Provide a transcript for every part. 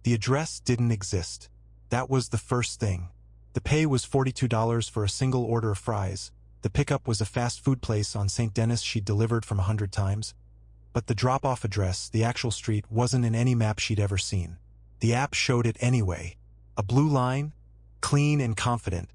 The address didn't exist. That was the first thing. The pay was $42 for a single order of fries. The pickup was a fast food place on St. Denis she'd delivered from 100 times. But the drop-off address, the actual street, wasn't in any map she'd ever seen. The app showed it anyway. A blue line, clean and confident,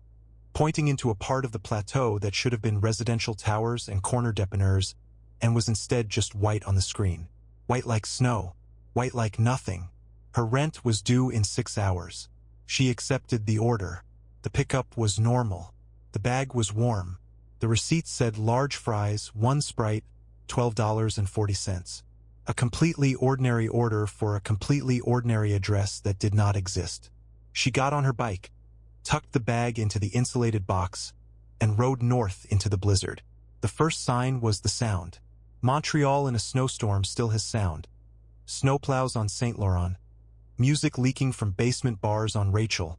pointing into a part of the plateau that should have been residential towers and corner dépanneurs, and was instead just white on the screen. White like snow. White like nothing. Her rent was due in 6 hours. She accepted the order. The pickup was normal. The bag was warm. The receipt said large fries, 1 Sprite, $12.40. A completely ordinary order for a completely ordinary address that did not exist. She got on her bike, tucked the bag into the insulated box, and rode north into the blizzard. The first sign was the sound. Montreal in a snowstorm still has sound. Snowplows on St. Laurent. Music leaking from basement bars on Rachel.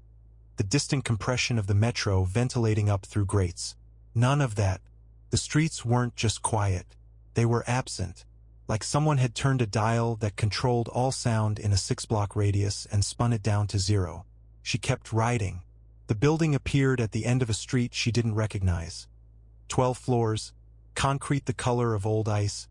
The distant compression of the metro ventilating up through grates. None of that. The streets weren't just quiet. They were absent. Like someone had turned a dial that controlled all sound in a 6-block radius and spun it down to 0. She kept riding. The building appeared at the end of a street she didn't recognize. 12 floors, concrete the color of old ice,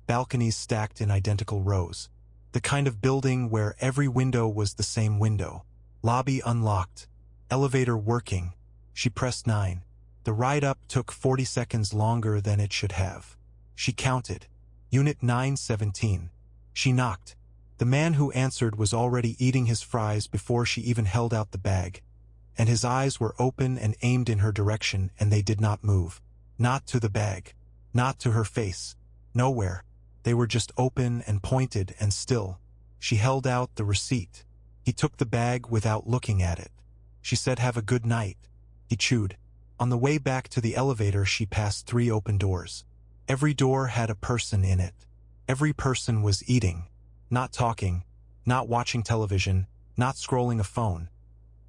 balconies stacked in identical rows. The kind of building where every window was the same window. Lobby unlocked. Elevator working. She pressed 9. The ride up took 40 seconds longer than it should have. She counted. Unit 917. She knocked. The man who answered was already eating his fries before she even held out the bag. And his eyes were open and aimed in her direction, and they did not move. Not to the bag. Not to her face. Nowhere. They were just open and pointed and still. She held out the receipt. He took the bag without looking at it. She said, "Have a good night." He chewed. On the way back to the elevator, she passed 3 open doors. Every door had a person in it. Every person was eating. Not talking. Not watching television. Not scrolling a phone.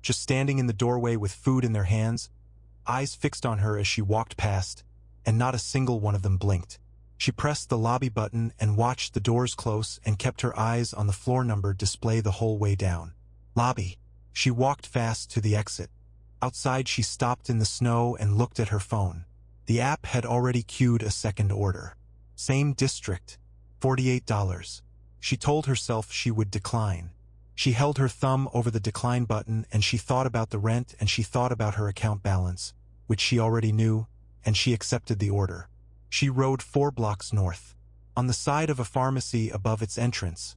Just standing in the doorway with food in their hands, eyes fixed on her as she walked past, and not a single one of them blinked. She pressed the lobby button and watched the doors close and kept her eyes on the floor number display the whole way down. Lobby. She walked fast to the exit. Outside, she stopped in the snow and looked at her phone. The app had already queued a second order. Same district. $48. She told herself she would decline. She held her thumb over the decline button, and she thought about the rent, and she thought about her account balance, which she already knew, and she accepted the order. She rode 4 blocks north. On the side of a pharmacy above its entrance,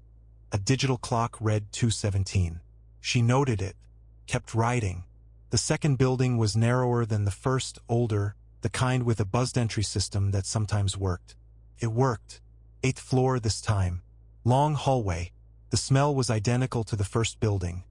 a digital clock read 2:17. She noted it, kept riding. The second building was narrower than the first, older, the kind with a buzzed entry system that sometimes worked. It worked. 8th floor this time. Long hallway. The smell was identical to the first building.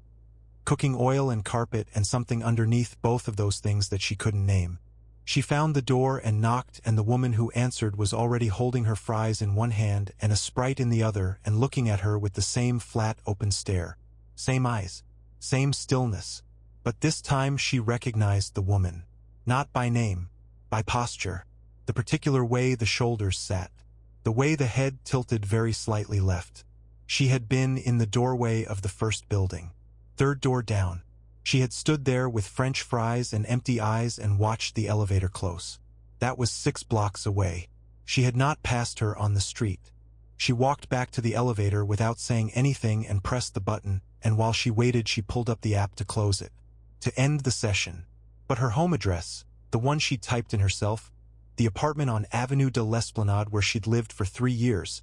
Cooking oil and carpet and something underneath both of those things that she couldn't name. She found the door and knocked, and the woman who answered was already holding her fries in one hand and a Sprite in the other and looking at her with the same flat, open stare. Same eyes. Same stillness. But this time she recognized the woman. Not by name. By posture. The particular way the shoulders sat. The way the head tilted very slightly left. She had been in the doorway of the first building. 3rd door down. She had stood there with French fries and empty eyes and watched the elevator close. That was 6 blocks away. She had not passed her on the street. She walked back to the elevator without saying anything and pressed the button, and while she waited she pulled up the app to close it. To end the session. But her home address, the one she'd typed in herself, the apartment on Avenue de l'Esplanade where she'd lived for 3 years,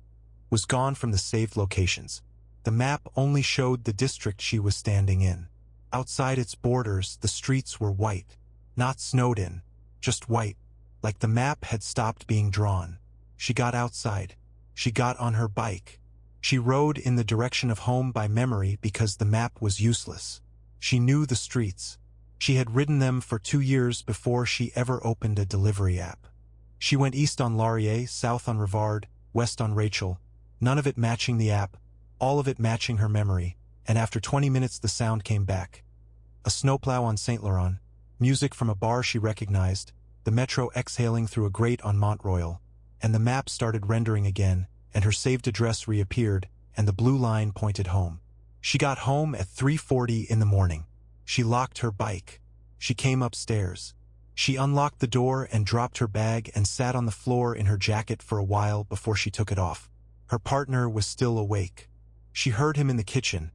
was gone from the saved locations. The map only showed the district she was standing in. Outside its borders, the streets were white. Not snowed in, just white, like the map had stopped being drawn. She got outside. She got on her bike. She rode in the direction of home by memory because the map was useless. She knew the streets. She had ridden them for 2 years before she ever opened a delivery app. She went east on Laurier, south on Rivard, west on Rachel, none of it matching the app, all of it matching her memory, and after 20 minutes the sound came back. A snowplow on St. Laurent, music from a bar she recognized, the metro exhaling through a grate on Mont Royal, and the map started rendering again, and her saved address reappeared, and the blue line pointed home. She got home at 3:40 in the morning. She locked her bike. She came upstairs. She unlocked the door and dropped her bag and sat on the floor in her jacket for a while before she took it off. Her partner was still awake. She heard him in the kitchen,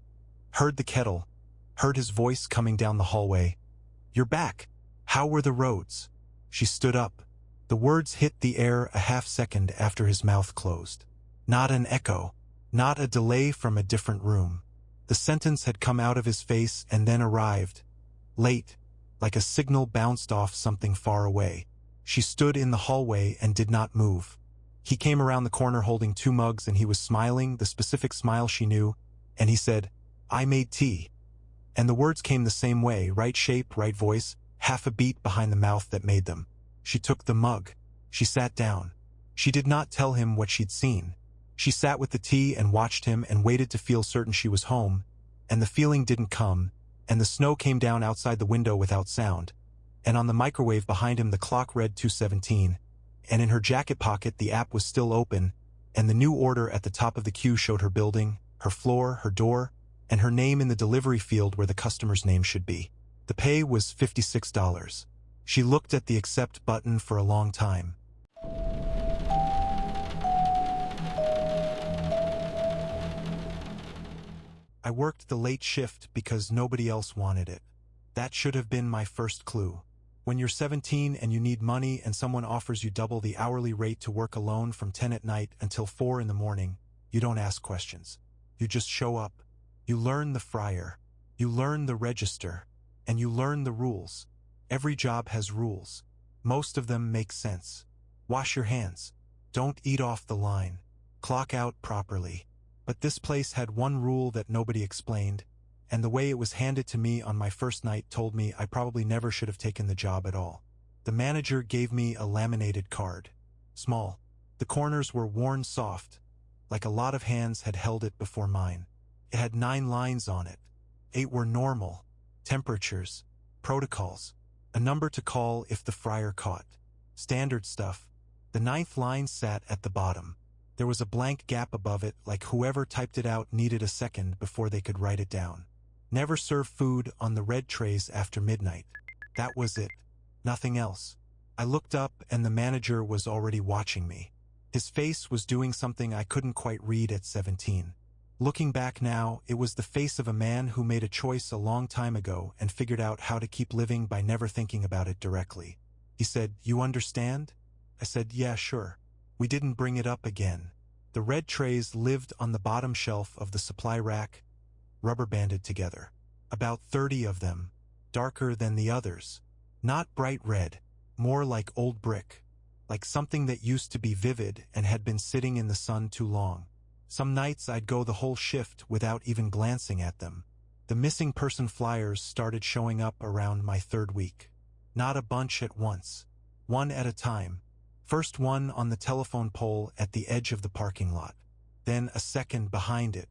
heard the kettle, heard his voice coming down the hallway. "You're back. How were the roads?" She stood up. The words hit the air a half-second after his mouth closed. Not an echo, not a delay from a different room. The sentence had come out of his face and then arrived, late, like a signal bounced off something far away. She stood in the hallway and did not move. He came around the corner holding 2 mugs and he was smiling, the specific smile she knew, and he said, "I made tea." And the words came the same way, right shape, right voice, half a beat behind the mouth that made them. She took the mug. She sat down. She did not tell him what she'd seen. She sat with the tea and watched him and waited to feel certain she was home, and the feeling didn't come, and the snow came down outside the window without sound, and on the microwave behind him the clock read 2:17, and in her jacket pocket the app was still open, and the new order at the top of the queue showed her building, her floor, her door, and her name in the delivery field where the customer's name should be. The pay was $56. She looked at the accept button for a long time. I worked the late shift because nobody else wanted it. That should have been my first clue. When you're 17 and you need money and someone offers you double the hourly rate to work alone from 10 at night until 4 in the morning, you don't ask questions. You just show up. You learn the fryer. You learn the register. And you learn the rules. Every job has rules. Most of them make sense. Wash your hands. Don't eat off the line. Clock out properly. But this place had one rule that nobody explained, and the way it was handed to me on my first night told me I probably never should have taken the job at all. The manager gave me a laminated card. Small. The corners were worn soft, like a lot of hands had held it before mine. It had 9 lines on it. 8 were normal. Temperatures. Protocols. A number to call if the fryer caught. Standard stuff. The 9th line sat at the bottom. There was a blank gap above it, like whoever typed it out needed a second before they could write it down. Never serve food on the red trays after midnight. That was it. Nothing else. I looked up and the manager was already watching me. His face was doing something I couldn't quite read at 17. Looking back now, it was the face of a man who made a choice a long time ago and figured out how to keep living by never thinking about it directly. He said, "You understand?" I said, "Yeah, sure." We didn't bring it up again. The red trays lived on the bottom shelf of the supply rack, rubber-banded together. About 30 of them, darker than the others. Not bright red, more like old brick, like something that used to be vivid and had been sitting in the sun too long. Some nights I'd go the whole shift without even glancing at them. The missing person flyers started showing up around my 3rd week. Not a bunch at once. One at a time. First one on the telephone pole at the edge of the parking lot. Then a second behind it.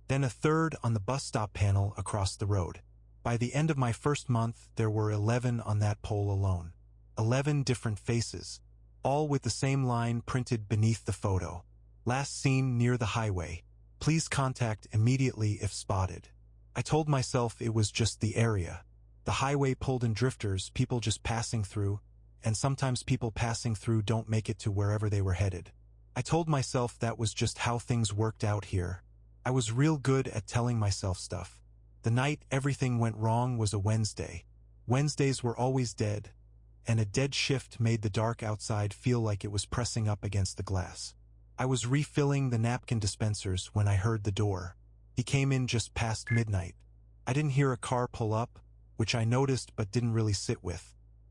Then a third on the bus stop panel across the road. By the end of my first month, there were 11 on that pole alone. 11 different faces, all with the same line printed beneath the photo. Last seen near the highway. Please contact immediately if spotted. I told myself it was just the area. The highway pulled in drifters, people just passing through, and sometimes people passing through don't make it to wherever they were headed. I told myself that was just how things worked out here. I was real good at telling myself stuff. The night everything went wrong was a Wednesday. Wednesdays were always dead, and a dead shift made the dark outside feel like it was pressing up against the glass. I was refilling the napkin dispensers when I heard the door. He came in just past midnight. I didn't hear a car pull up, which I noticed but didn't really sit with.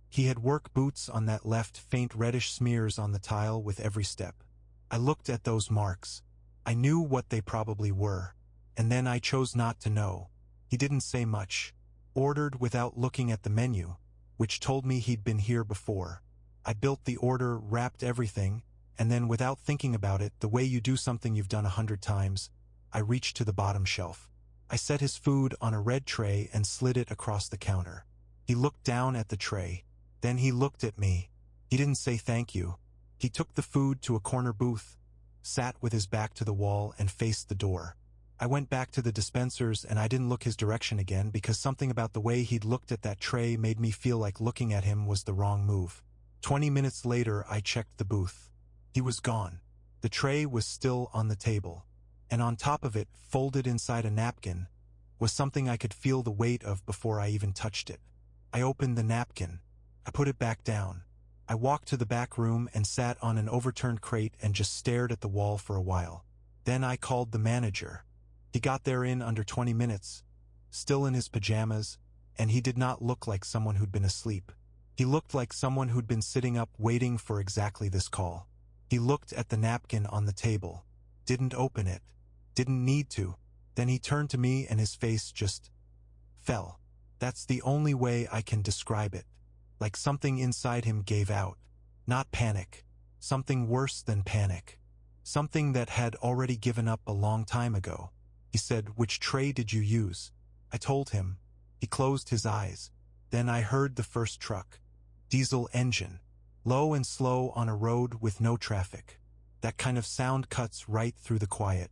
He had work boots on that left faint reddish smears on the tile with every step. I looked at those marks. I knew what they probably were, and then I chose not to know. He didn't say much. Ordered without looking at the menu, which told me he'd been here before. I built the order, wrapped everything, and then without thinking about it, the way you do something you've done 100 times, I reached to the bottom shelf. I set his food on a red tray and slid it across the counter. He looked down at the tray. Then he looked at me. He didn't say thank you. He took the food to a corner booth, sat with his back to the wall and faced the door. I went back to the dispensers and I didn't look his direction again because something about the way he'd looked at that tray made me feel like looking at him was the wrong move. 20 minutes later, I checked the booth. He was gone. The tray was still on the table, and on top of it, folded inside a napkin, was something I could feel the weight of before I even touched it. I opened the napkin. I put it back down. I walked to the back room and sat on an overturned crate and just stared at the wall for a while. Then I called the manager. He got there in under 20 minutes, still in his pajamas, and he did not look like someone who'd been asleep. He looked like someone who'd been sitting up waiting for exactly this call. He looked at the napkin on the table, didn't open it, didn't need to. Then he turned to me and his face just fell. That's the only way I can describe it. Like something inside him gave out. Not panic. Something worse than panic. Something that had already given up a long time ago. He said, "Which tray did you use?" I told him. He closed his eyes. Then I heard the first truck. Diesel engine. Low and slow on a road with no traffic. That kind of sound cuts right through the quiet.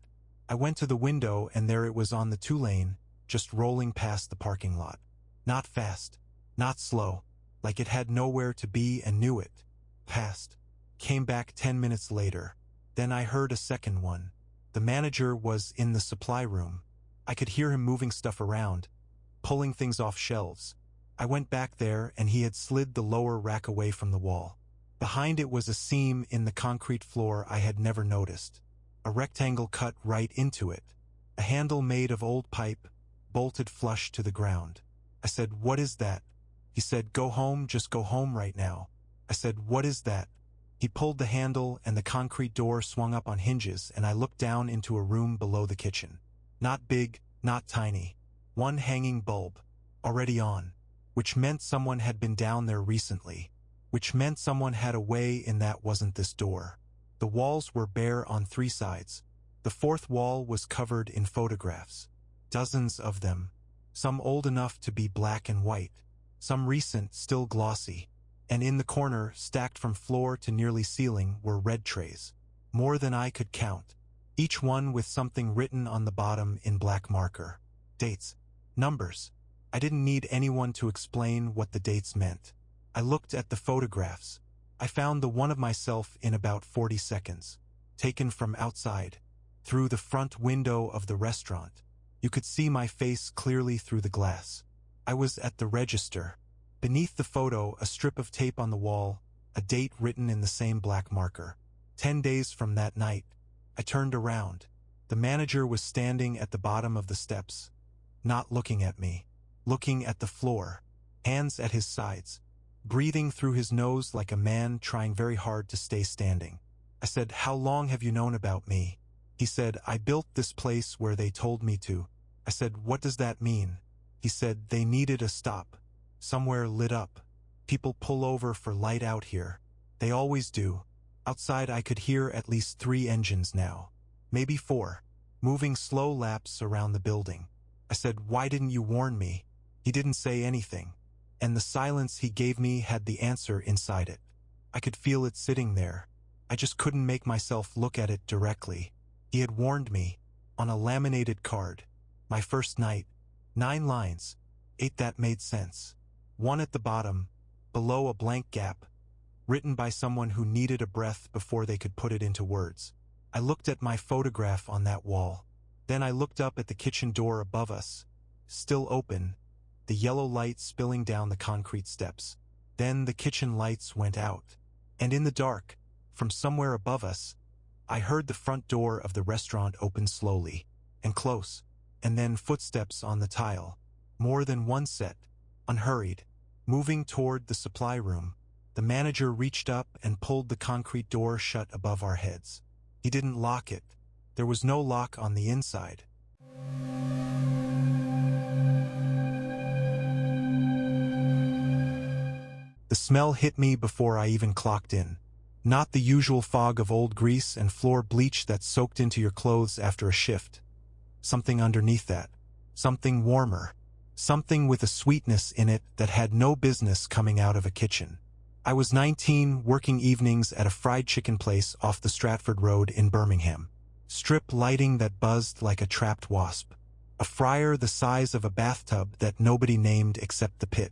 I went to the window and there it was on the 2-lane, just rolling past the parking lot. Not fast. Not slow. Like it had nowhere to be and knew it. Passed. Came back 10 minutes later. Then I heard a second one. The manager was in the supply room. I could hear him moving stuff around, pulling things off shelves. I went back there and he had slid the lower rack away from the wall. Behind it was a seam in the concrete floor I had never noticed. A rectangle cut right into it. A handle made of old pipe, bolted flush to the ground. I said, "What is that?" He said, "Go home, just go home right now." I said, "What is that?" He pulled the handle and the concrete door swung up on hinges and I looked down into a room below the kitchen. Not big, not tiny. One hanging bulb. Already on. Which meant someone had been down there recently. Which meant someone had a way in that wasn't this door. The walls were bare on 3 sides. The 4th wall was covered in photographs. Dozens of them. Some old enough to be black and white. Some recent, still glossy. And in the corner, stacked from floor to nearly ceiling, were red trays. More than I could count. Each one with something written on the bottom in black marker. Dates. Numbers. I didn't need anyone to explain what the dates meant. I looked at the photographs. I found the one of myself in about 40 seconds. Taken from outside. Through the front window of the restaurant. You could see my face clearly through the glass. I was at the register. Beneath the photo, a strip of tape on the wall, a date written in the same black marker. 10 days from that night. I turned around. The manager was standing at the bottom of the steps. Not looking at me. Looking at the floor. Hands at his sides. Breathing through his nose like a man trying very hard to stay standing. I said, "How long have you known about me?" He said, "I built this place where they told me to." I said, "What does that mean?" He said, "They needed a stop. Somewhere lit up. People pull over for light out here. They always do." Outside I could hear at least 3 engines now. Maybe 4. Moving slow laps around the building. I said, "Why didn't you warn me?" He didn't say anything. And the silence he gave me had the answer inside it. I could feel it sitting there. I just couldn't make myself look at it directly. He had warned me. On a laminated card. My first night. 9 lines. 8 that made sense. 1 at the bottom, below a blank gap. Written by someone who needed a breath before they could put it into words. I looked at my photograph on that wall. Then I looked up at the kitchen door above us. Still open. The yellow light spilling down the concrete steps. Then the kitchen lights went out. And in the dark, from somewhere above us, I heard the front door of the restaurant open slowly, and close, and then footsteps on the tile. More than one set, unhurried, moving toward the supply room. The manager reached up and pulled the concrete door shut above our heads. He didn't lock it. There was no lock on the inside. The smell hit me before I even clocked in. Not the usual fog of old grease and floor bleach that soaked into your clothes after a shift. Something underneath that. Something warmer. Something with a sweetness in it that had no business coming out of a kitchen. I was 19, working evenings at a fried chicken place off the Stratford Road in Birmingham. strip lighting that buzzed like a trapped wasp, a fryer the size of a bathtub that nobody named except the pit.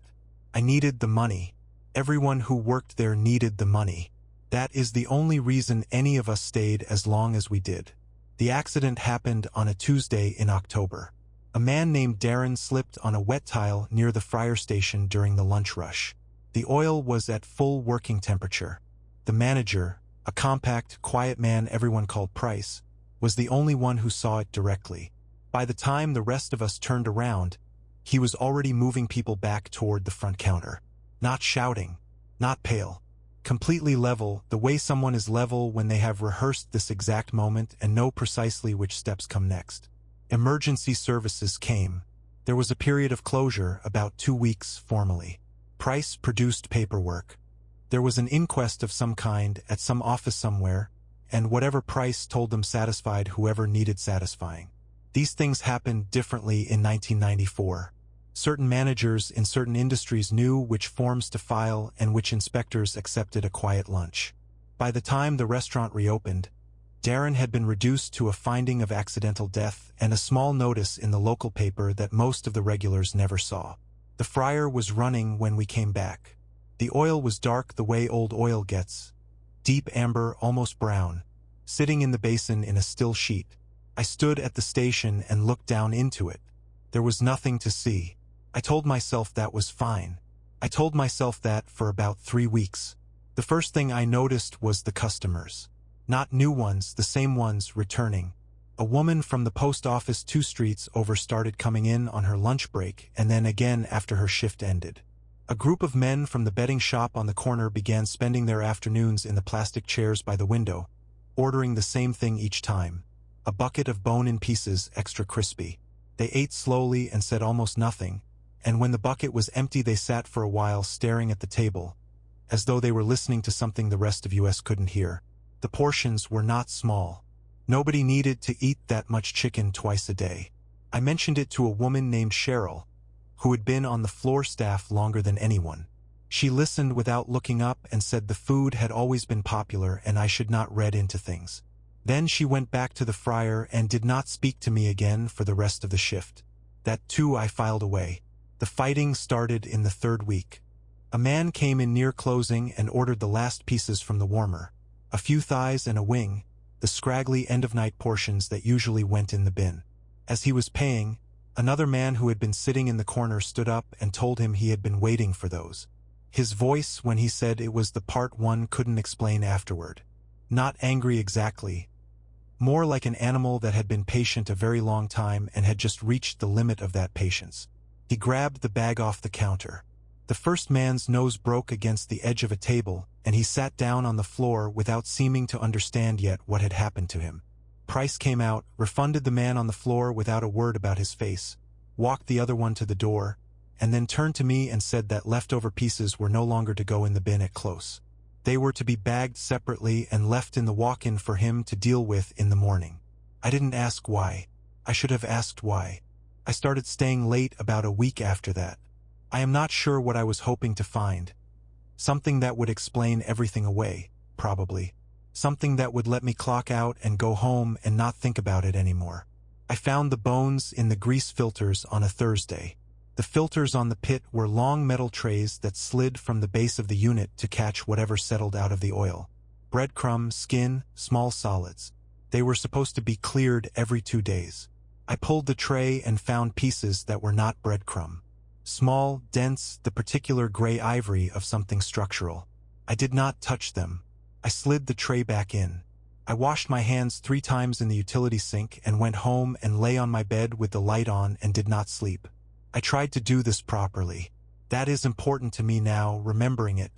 I needed the money. Everyone who worked there needed the money. That is the only reason any of us stayed as long as we did. The accident happened on a Tuesday in October. A man named Darren slipped on a wet tile near the fryer station during the lunch rush. The oil was at full working temperature. The manager, a compact, quiet man everyone called Price, was the only one who saw it directly. By the time the rest of us turned around, he was already moving people back toward the front counter. Not shouting, not pale. Completely level, the way someone is level when they have rehearsed this exact moment and know precisely which steps come next. Emergency services came. There was a period of closure, about 2 weeks formally. Price produced paperwork. There was an inquest of some kind at some office somewhere, and whatever Price told them satisfied whoever needed satisfying. These things happened differently in 1994. Certain managers in certain industries knew which forms to file and which inspectors accepted a quiet lunch. By the time the restaurant reopened, Darren had been reduced to a finding of accidental death and a small notice in the local paper that most of the regulars never saw. The fryer was running when we came back. The oil was dark the way old oil gets, deep amber, almost brown, sitting in the basin in a still sheet. I stood at the station and looked down into it. There was nothing to see. I told myself that was fine. I told myself that for about 3 weeks. The first thing I noticed was the customers. Not new ones, the same ones returning. A woman from the post office 2 streets over started coming in on her lunch break and then again after her shift ended. A group of men from the betting shop on the corner began spending their afternoons in the plastic chairs by the window, ordering the same thing each time. A bucket of bone-in pieces, extra crispy. They ate slowly and said almost nothing, and when the bucket was empty they sat for a while staring at the table, as though they were listening to something the rest of us couldn't hear. The portions were not small. Nobody needed to eat that much chicken twice a day. I mentioned it to a woman named Cheryl, who had been on the floor staff longer than anyone. She listened without looking up and said the food had always been popular and I should not read into things. Then she went back to the fryer and did not speak to me again for the rest of the shift. That too I filed away. The fighting started in the 3rd week. A man came in near closing and ordered the last pieces from the warmer. A few thighs and a wing, the scraggly end-of-night portions that usually went in the bin. As he was paying, another man who had been sitting in the corner stood up and told him he had been waiting for those. His voice when he said it was the part one couldn't explain afterward. Not angry exactly. More like an animal that had been patient a very long time and had just reached the limit of that patience. He grabbed the bag off the counter. The first man's nose broke against the edge of a table, and he sat down on the floor without seeming to understand yet what had happened to him. Price came out, refunded the man on the floor without a word about his face, walked the other one to the door, and then turned to me and said that leftover pieces were no longer to go in the bin at close. They were to be bagged separately and left in the walk-in for him to deal with in the morning. I didn't ask why. I should have asked why. I started staying late about a week after that. I am not sure what I was hoping to find. Something that would explain everything away, probably. Something that would let me clock out and go home and not think about it anymore. I found the bones in the grease filters on a Thursday. The filters on the pit were long metal trays that slid from the base of the unit to catch whatever settled out of the oil. Breadcrumb, skin, small solids. They were supposed to be cleared every 2 days. I pulled the tray and found pieces that were not breadcrumb. Small, dense, the particular gray ivory of something structural. I did not touch them. I slid the tray back in. I washed my hands 3 times in the utility sink and went home and lay on my bed with the light on and did not sleep. I tried to do this properly. That is important to me now, remembering it.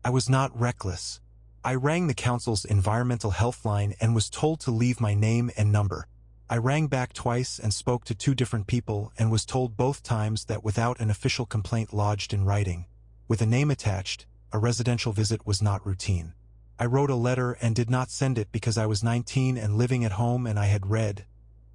I was not reckless. I rang the council's environmental health line and was told to leave my name and number. I rang back twice and spoke to 2 different people and was told both times that without an official complaint lodged in writing, with a name attached, a residential visit was not routine. I wrote a letter and did not send it because I was 19 and living at home, and I had read,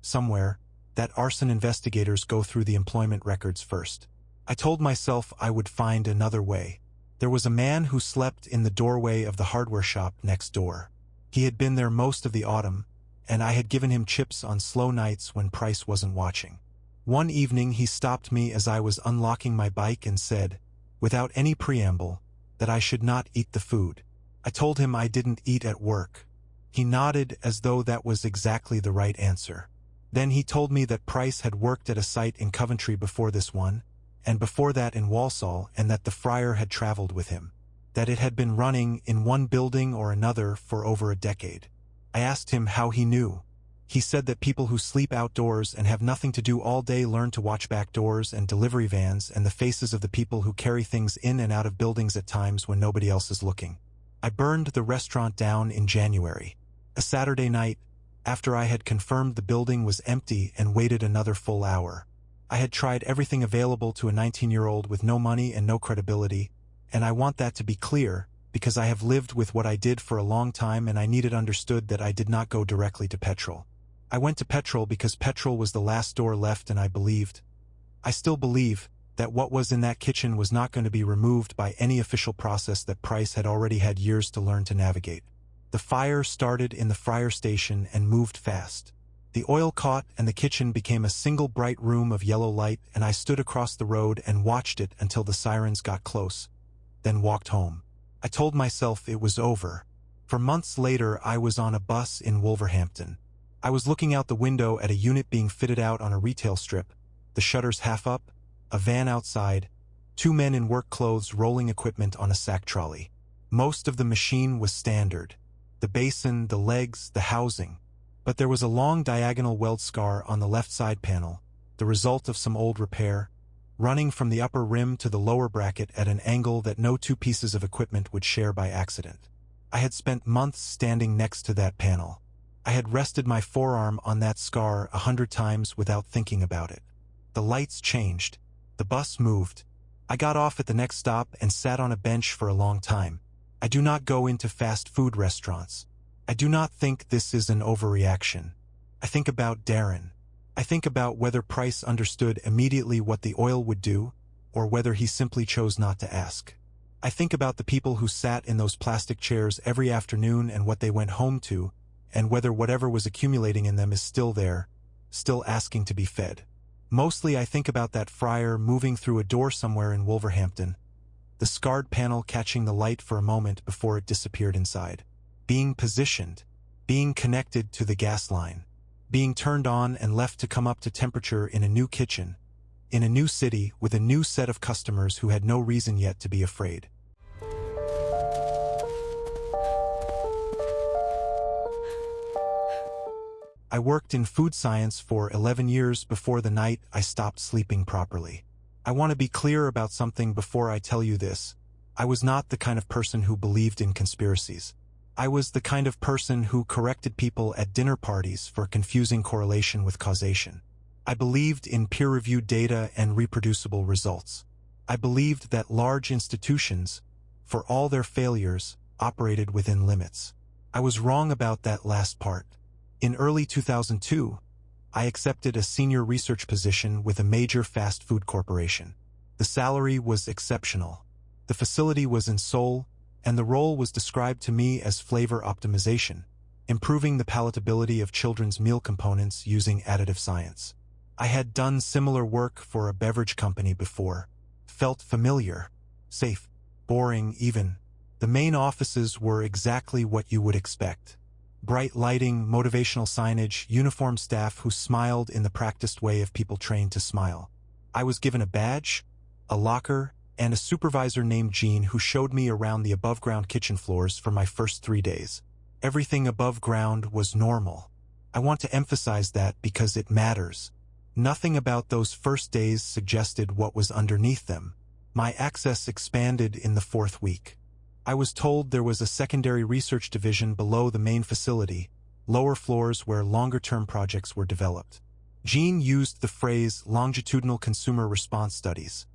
somewhere, that arson investigators go through the employment records first. I told myself I would find another way. There was a man who slept in the doorway of the hardware shop next door. He had been there most of the autumn, and I had given him chips on slow nights when Price wasn't watching. One evening he stopped me as I was unlocking my bike and said, without any preamble, that I should not eat the food. I told him I didn't eat at work. He nodded as though that was exactly the right answer. Then he told me that Price had worked at a site in Coventry before this one, and before that in Walsall, and that the friar had traveled with him. That it had been running in one building or another for over a decade. I asked him how he knew. He said that people who sleep outdoors and have nothing to do all day learn to watch back doors and delivery vans and the faces of the people who carry things in and out of buildings at times when nobody else is looking. I burned the restaurant down in January, a Saturday night, after I had confirmed the building was empty and waited another full hour. I had tried everything available to a 19-year-old with no money and no credibility, and I want that to be clear, because I have lived with what I did for a long time and I needed understood that I did not go directly to Petrol. I went to Petrol because Petrol was the last door left, and I still believe, that what was in that kitchen was not going to be removed by any official process that Price had already had years to learn to navigate. The fire started in the fryer station and moved fast. The oil caught and the kitchen became a single bright room of yellow light, and I stood across the road and watched it until the sirens got close, then walked home. I told myself it was over. For months later I was on a bus in Wolverhampton. I was looking out the window at a unit being fitted out on a retail strip, the shutters half up, a van outside, 2 men in work clothes rolling equipment on a sack trolley. Most of the machine was standard. The basin, the legs, the housing. But there was a long diagonal weld scar on the left side panel, the result of some old repair, running from the upper rim to the lower bracket at an angle that no 2 pieces of equipment would share by accident. I had spent months standing next to that panel. I had rested my forearm on that scar 100 times without thinking about it. The lights changed. The bus moved. I got off at the next stop and sat on a bench for a long time. I do not go into fast food restaurants. I do not think this is an overreaction. I think about Darren. I think about whether Price understood immediately what the oil would do, or whether he simply chose not to ask. I think about the people who sat in those plastic chairs every afternoon and what they went home to, and whether whatever was accumulating in them is still there, still asking to be fed. Mostly I think about that friar moving through a door somewhere in Wolverhampton, the scarred panel catching the light for a moment before it disappeared inside, being positioned, being connected to the gas line, being turned on and left to come up to temperature in a new kitchen, in a new city with a new set of customers who had no reason yet to be afraid. I worked in food science for 11 years before the night I stopped sleeping properly. I want to be clear about something before I tell you this. I was not the kind of person who believed in conspiracies. I was the kind of person who corrected people at dinner parties for confusing correlation with causation. I believed in peer-reviewed data and reproducible results. I believed that large institutions, for all their failures, operated within limits. I was wrong about that last part. In early 2002, I accepted a senior research position with a major fast food corporation. The salary was exceptional. The facility was in Seoul, and the role was described to me as flavor optimization, improving the palatability of children's meal components using additive science. I had done similar work for a beverage company before. Felt familiar, safe, boring even. The main offices were exactly what you would expect. Bright lighting, motivational signage, uniformed staff who smiled in the practiced way of people trained to smile. I was given a badge, a locker, and a supervisor named Jean who showed me around the above-ground kitchen floors for my first 3 days. Everything above ground was normal. I want to emphasize that because it matters. Nothing about those first days suggested what was underneath them. My access expanded in the 4th week. I was told there was a secondary research division below the main facility, lower floors where longer-term projects were developed. Jean used the phrase longitudinal consumer response studies,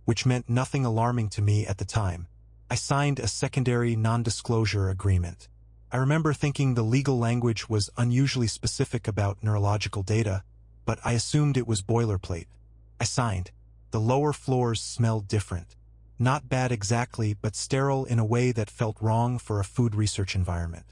which meant nothing alarming to me at the time. I signed a secondary non-disclosure agreement. I remember thinking the legal language was unusually specific about neurological data, but I assumed it was boilerplate. I signed. The lower floors smelled different. Not bad exactly, but sterile in a way that felt wrong for a food research environment.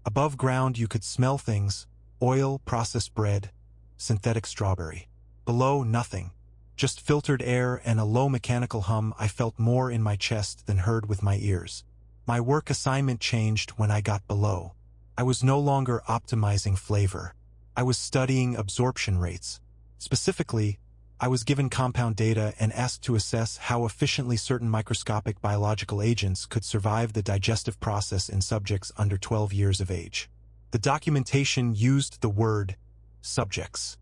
Above ground you could smell things, Oil, processed bread, synthetic strawberry. Below, nothing. Just filtered air and a low mechanical hum. I felt more in my chest than heard with my ears. My work assignment changed when I got below. I was no longer optimizing flavor. I was studying absorption rates. Specifically, I was given compound data and asked to assess how efficiently certain microscopic biological agents could survive the digestive process in subjects under 12 years of age. The documentation used the word subjects.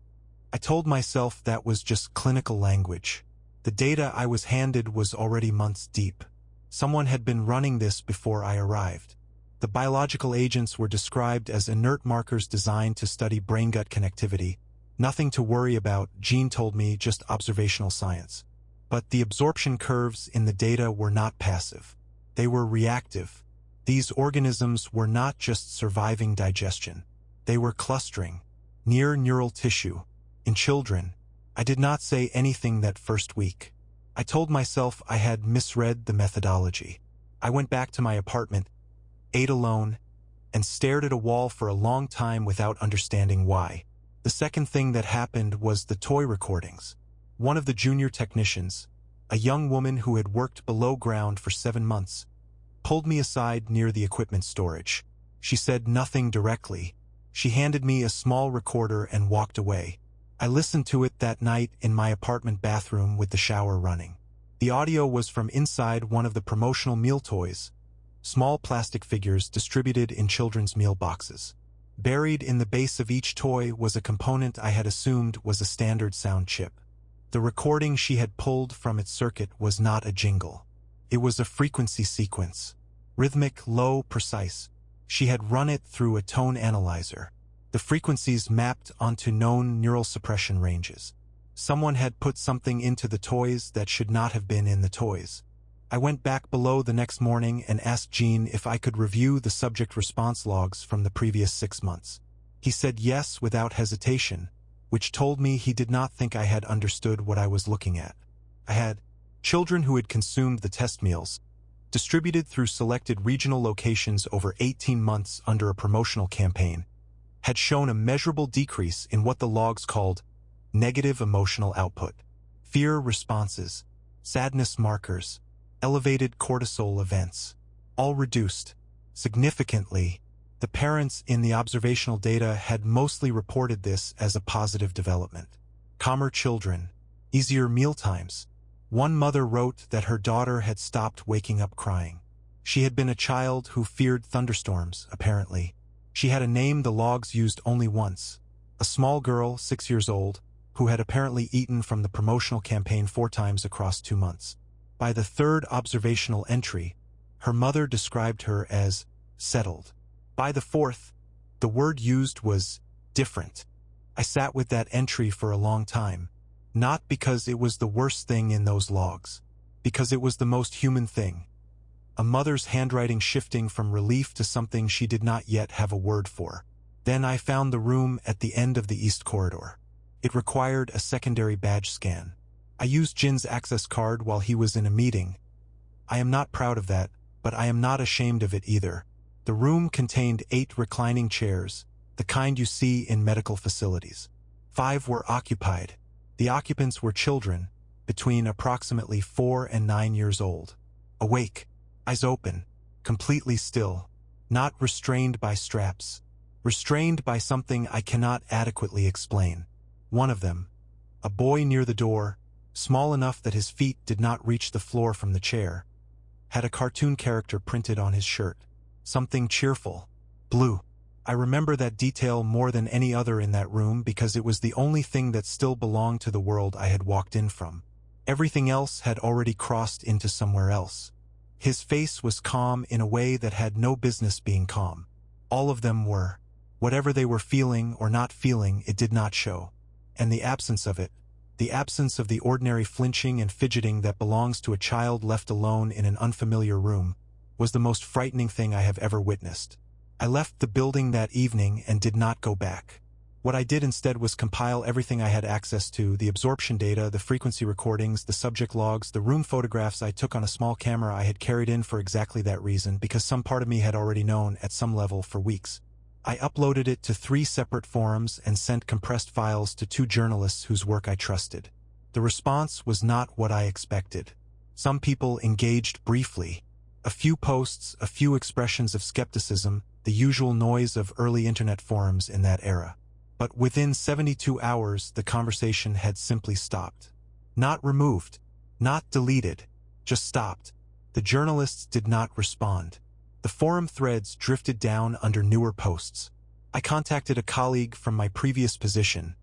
I told myself that was just clinical language. The data I was handed was already months deep. Someone had been running this before I arrived. The biological agents were described as inert markers designed to study brain-gut connectivity. Nothing to worry about, Jean told me, just observational science. But the absorption curves in the data were not passive. They were reactive. These organisms were not just surviving digestion. They were clustering, near neural tissue. In children, I did not say anything that first week. I told myself I had misread the methodology. I went back to my apartment, ate alone, and stared at a wall for a long time without understanding why. The second thing that happened was the toy recordings. One of the junior technicians, a young woman who had worked below ground for 7 months, pulled me aside near the equipment storage. She said nothing directly. She handed me a small recorder and walked away. I listened to it that night in my apartment bathroom with the shower running. The audio was from inside one of the promotional meal toys, small plastic figures distributed in children's meal boxes. Buried in the base of each toy was a component I had assumed was a standard sound chip. The recording she had pulled from its circuit was not a jingle. It was a frequency sequence. Rhythmic, low, precise. She had run it through a tone analyzer. The frequencies mapped onto known neural suppression ranges. Someone had put something into the toys that should not have been in the toys. I went back below the next morning and asked Jean if I could review the subject response logs from the previous 6 months. He said yes without hesitation, which told me he did not think I had understood what I was looking at. I had children who had consumed the test meals, distributed through selected regional locations over 18 months under a promotional campaign, had shown a measurable decrease in what the logs called negative emotional output, fear responses, sadness markers, elevated cortisol events, all reduced significantly. The parents in the observational data had mostly reported this as a positive development. Calmer children, easier meal times. One mother wrote that her daughter had stopped waking up crying. She had been a child who feared thunderstorms, apparently. She had a name the logs used only once. A small girl, 6 years old, who had apparently eaten from the promotional campaign 4 times across 2 months. By the third observational entry, her mother described her as settled. By the fourth, the word used was different. I sat with that entry for a long time, not because it was the worst thing in those logs, because it was the most human thing. A mother's handwriting shifting from relief to something she did not yet have a word for. Then I found the room at the end of the east corridor. It required a secondary badge scan. I used Jin's access card while he was in a meeting. I am not proud of that, but I am not ashamed of it either. The room contained 8 reclining chairs, the kind you see in medical facilities. 5 were occupied. The occupants were children, between approximately 4 and 9 years old. Awake, eyes open, completely still, not restrained by straps, restrained by something I cannot adequately explain. One of them, a boy near the door, small enough that his feet did not reach the floor from the chair, had a cartoon character printed on his shirt. Something cheerful. Blue. I remember that detail more than any other in that room because it was the only thing that still belonged to the world I had walked in from. Everything else had already crossed into somewhere else. His face was calm in a way that had no business being calm. All of them were. Whatever they were feeling or not feeling, it did not show. And the absence of it, the absence of the ordinary flinching and fidgeting that belongs to a child left alone in an unfamiliar room, was the most frightening thing I have ever witnessed. I left the building that evening and did not go back. What I did instead was compile everything I had access to, the absorption data, the frequency recordings, the subject logs, the room photographs I took on a small camera I had carried in for exactly that reason, because some part of me had already known at some level for weeks. I uploaded it to 3 separate forums and sent compressed files to 2 journalists whose work I trusted. The response was not what I expected. Some people engaged briefly. A few posts, a few expressions of skepticism, the usual noise of early internet forums in that era. But within 72 hours, the conversation had simply stopped. Not removed, not deleted, just stopped. The journalists did not respond. The forum threads drifted down under newer posts. I contacted a colleague from my previous position,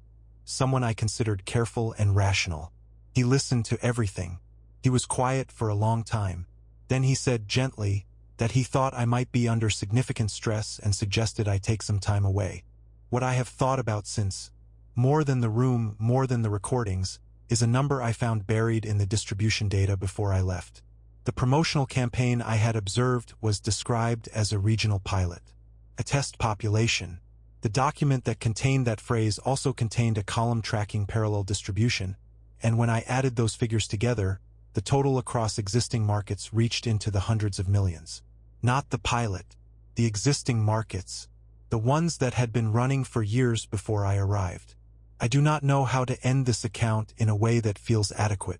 someone I considered careful and rational. He listened to everything. He was quiet for a long time. Then he said gently that he thought I might be under significant stress and suggested I take some time away. What I have thought about since, more than the room, more than the recordings, is a number I found buried in the distribution data before I left. The promotional campaign I had observed was described as a regional pilot, a test population. The document that contained that phrase also contained a column tracking parallel distribution, and when I added those figures together, the total across existing markets reached into the hundreds of millions. Not the pilot, the existing markets, the ones that had been running for years before I arrived. I do not know how to end this account in a way that feels adequate.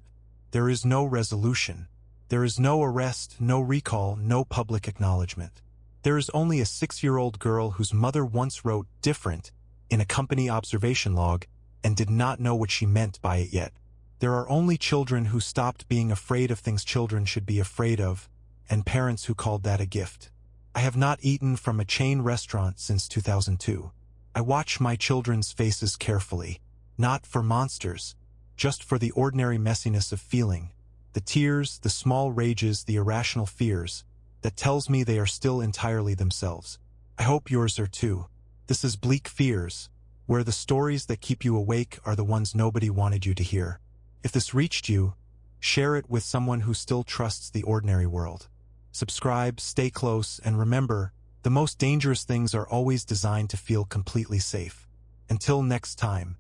There is no resolution. There is no arrest, no recall, no public acknowledgement. There is only a 6-year-old girl whose mother once wrote "different" in a company observation log and did not know what she meant by it yet. There are only children who stopped being afraid of things children should be afraid of, and parents who called that a gift. I have not eaten from a chain restaurant since 2002. I watch my children's faces carefully, not for monsters, just for the ordinary messiness of feeling, the tears, the small rages, the irrational fears, that tells me they are still entirely themselves. I hope yours are too. This is Bleak Fears, where the stories that keep you awake are the ones nobody wanted you to hear. If this reached you, share it with someone who still trusts the ordinary world. Subscribe, stay close, and remember, the most dangerous things are always designed to feel completely safe. Until next time.